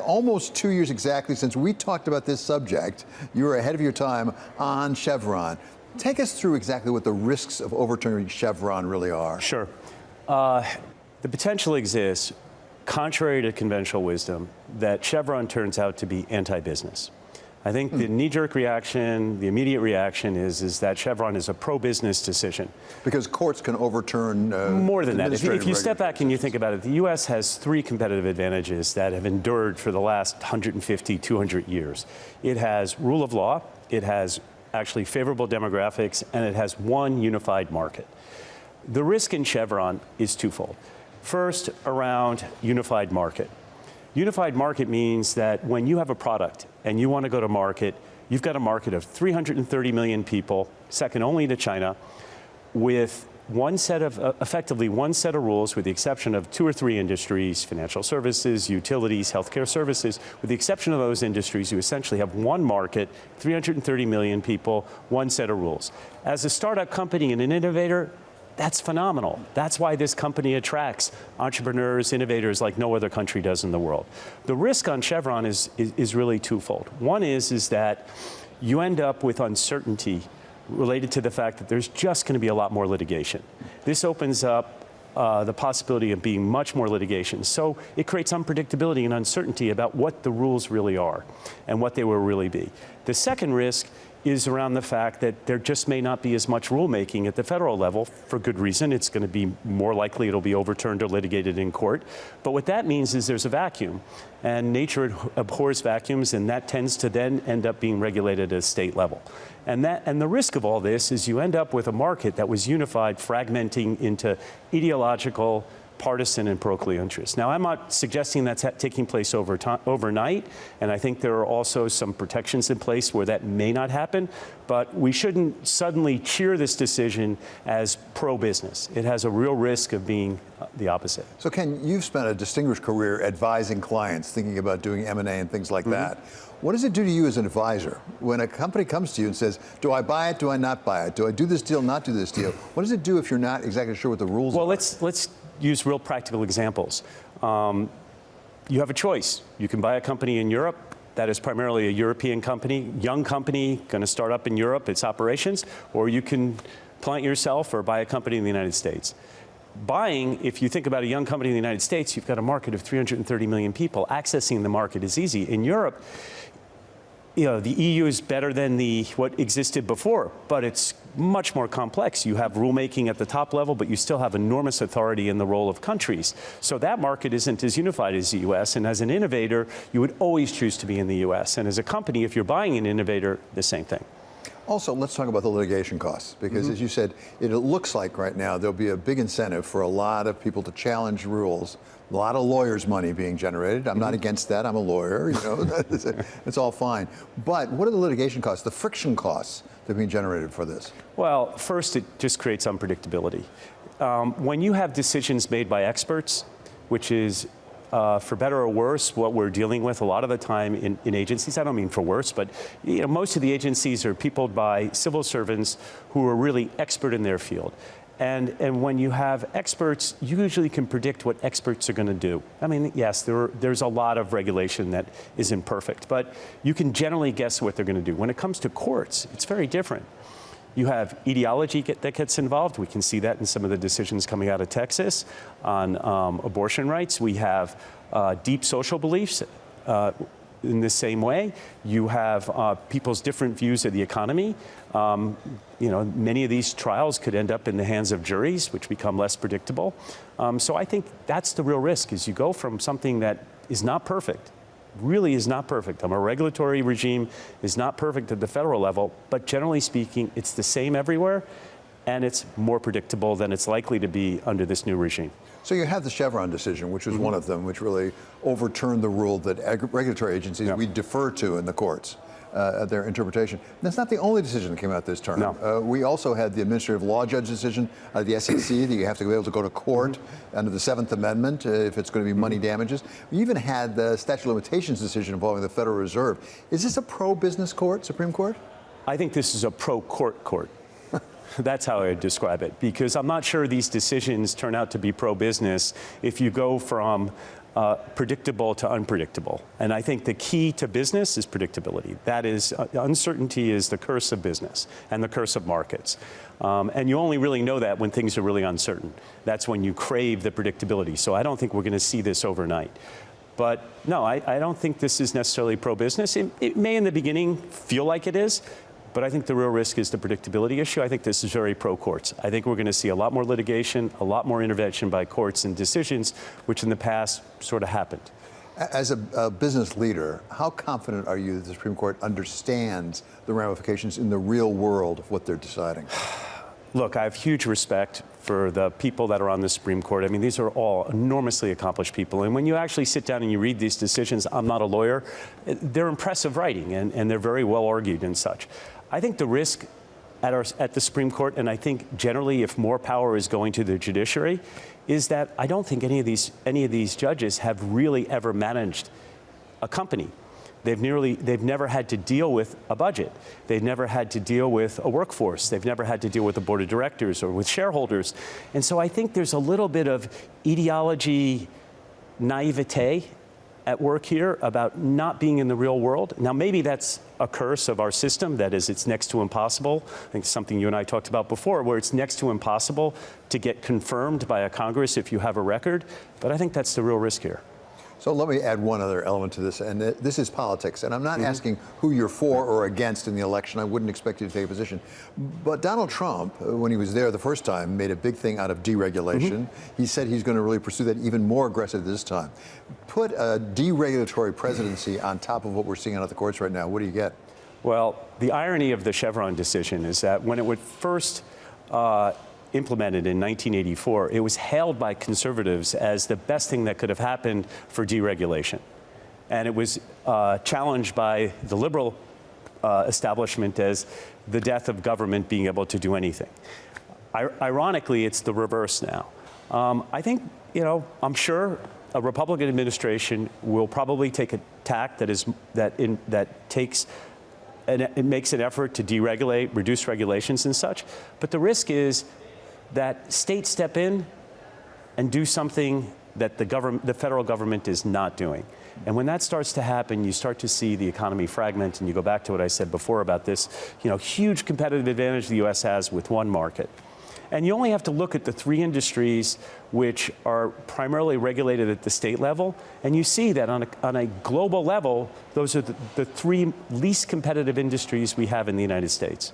almost 2 years exactly since we talked about this subject. You were ahead of your time on Chevron. Take us through exactly what the risks of overturning Chevron really are. Sure. The potential exists, contrary to conventional wisdom, that Chevron turns out to be anti-business. I think the knee-jerk reaction, the immediate reaction is that Chevron is a pro-business decision. Because courts can overturn more than that. If you step back and you think about it, the U.S. has 3 competitive advantages that have endured for the last 150, 200 years. It has rule of law, it has actually favorable demographics, and it has one unified market. The risk in Chevron is twofold. First, around unified market. Unified market means that when you have a product and you want to go to market, you've got a market of 330 million people, second only to China, with effectively one set of rules, with the exception of 2 or 3 industries, financial services, utilities, healthcare services. With the exception of those industries, you essentially have one market, 330 million people, one set of rules. As a startup company and an innovator, that's phenomenal. That's why this company attracts entrepreneurs, innovators like no other country does in the world. The risk on Chevron is really twofold. One is that you end up with uncertainty related to the fact that there's just going to be a lot more litigation. This opens up the possibility of being much more litigation. So it creates unpredictability and uncertainty about what the rules really are and what they will really be. The second risk is around the fact that there just may not be as much rulemaking at the federal level for good reason. It's going to be more likely it'll be overturned or litigated in court. But what that means is there's a vacuum, and nature abhors vacuums, and that tends to then end up being regulated at a state level. And the risk of all this is you end up with a market that was unified, fragmenting into ideological, partisan and parochial interests. Now, I'm not suggesting that's taking place overnight, and I think there are also some protections in place where that may not happen, but we shouldn't suddenly cheer this decision as pro-business. It has a real risk of being the opposite. So, Ken, you've spent a distinguished career advising clients, thinking about doing M&A and things like that. What does it do to you as an advisor when a company comes to you and says, do I buy it, do I not buy it? Do I do this deal, not do this deal? What does it do if you're not exactly sure what the rules are? Well, let's use real practical examples. You have a choice. You can buy a company in Europe that is primarily a European company, young company, going to start up in Europe, its operations, or you can plant yourself or buy a company in the United States. Buying, if you think about a young company in the United States, you've got a market of 330 million people. Accessing the market is easy. In Europe, you know, the EU is better than what existed before, but it's much more complex. You have rulemaking at the top level, but you still have enormous authority in the role of countries. So that market isn't as unified as the US, and as an innovator, you would always choose to be in the US. And as a company, if you're buying an innovator, the same thing. Also, let's talk about the litigation costs, because as you said, it looks like right now there'll be a big incentive for a lot of people to challenge rules. A lot of lawyers' money being generated. I'm not against that. I'm a lawyer. You know, it's all fine. But what are the litigation costs, the friction costs that are being generated for this? Well, first, it just creates unpredictability. When you have decisions made by experts, which is for better or worse, what we're dealing with a lot of the time in agencies. I don't mean for worse, but you know, most of the agencies are peopled by civil servants who are really expert in their field. And when you have experts, you usually can predict what experts are going to do. I mean, yes, there's a lot of regulation that is imperfect, but you can generally guess what they're going to do. When it comes to courts, it's very different. You have ideology that gets involved. We can see that in some of the decisions coming out of Texas on abortion rights. We have deep social beliefs in the same way. You have people's different views of the economy. You know, many of these trials could end up in the hands of juries, which become less predictable. So I think that's the real risk, is you go from something that is not perfect, really is not perfect. A regulatory regime is not perfect at the federal level, but generally speaking, it's the same everywhere, and it's more predictable than it's likely to be under this new regime. So you have the Chevron decision, which was one of them, which really overturned the rule that regulatory agencies we defer to in the courts. Their interpretation. And that's not the only decision that came out this term. No. We also had the administrative law judge decision of the SEC that you have to be able to go to court under the 7th Amendment if it's going to be money damages. We even had the statute of limitations decision involving the Federal Reserve. Is this a pro-business court, Supreme Court? I think this is a pro-court court. That's how I would describe it, because I'm not sure these decisions turn out to be pro-business if you go from predictable to unpredictable. And I think the key to business is predictability. That is, uncertainty is the curse of business and the curse of markets. And you only really know that when things are really uncertain. That's when you crave the predictability. So I don't think we're going to see this overnight. But no, I don't think this is necessarily pro-business. It may in the beginning feel like it is, but I think the real risk is the predictability issue. I think this is very pro-courts. I think we're going to see a lot more litigation, a lot more intervention by courts and decisions, which in the past sort of happened. As a business leader, how confident are you that the Supreme Court understands the ramifications in the real world of what they're deciding? Look, I have huge respect for the people that are on the Supreme Court. I mean, these are all enormously accomplished people. And when you actually sit down and you read these decisions, I'm not a lawyer, they're impressive writing and they're very well argued and such. I think the risk at the Supreme Court, and I think generally if more power is going to the judiciary, is that I don't think any of these judges have really ever managed a company. They've never had to deal with a budget. They've never had to deal with a workforce. They've never had to deal with a board of directors or with shareholders. And so I think there's a little bit of ideology naivete at work here about not being in the real world. Now, maybe that's a curse of our system. That is, it's next to impossible. I think something you and I talked about before, where it's next to impossible to get confirmed by a Congress if you have a record. But I think that's the real risk here. So let me add one other element to this, and this is politics. And I'm not asking who you're for or against in the election. I wouldn't expect you to take a position. But Donald Trump, when he was there the first time, made a big thing out of deregulation. He said he's going to really pursue that even more aggressive this time. Put a deregulatory presidency on top of what we're seeing out of the courts right now. What do you get? Well, the irony of the Chevron decision is that when it would first implemented in 1984, it was hailed by conservatives as the best thing that could have happened for deregulation. And it was challenged by the liberal establishment as the death of government being able to do anything. Ironically, it's the reverse now. I think, I'm sure a Republican administration will probably take a tack that takes and it makes an effort to deregulate, reduce regulations and such. But the risk is that states step in and do something that the federal government is not doing. And when that starts to happen, you start to see the economy fragment, and you go back to what I said before about this, huge competitive advantage the U.S. has with one market. And you only have to look at the three industries which are primarily regulated at the state level, and you see that on a global level, those are the three least competitive industries we have in the United States.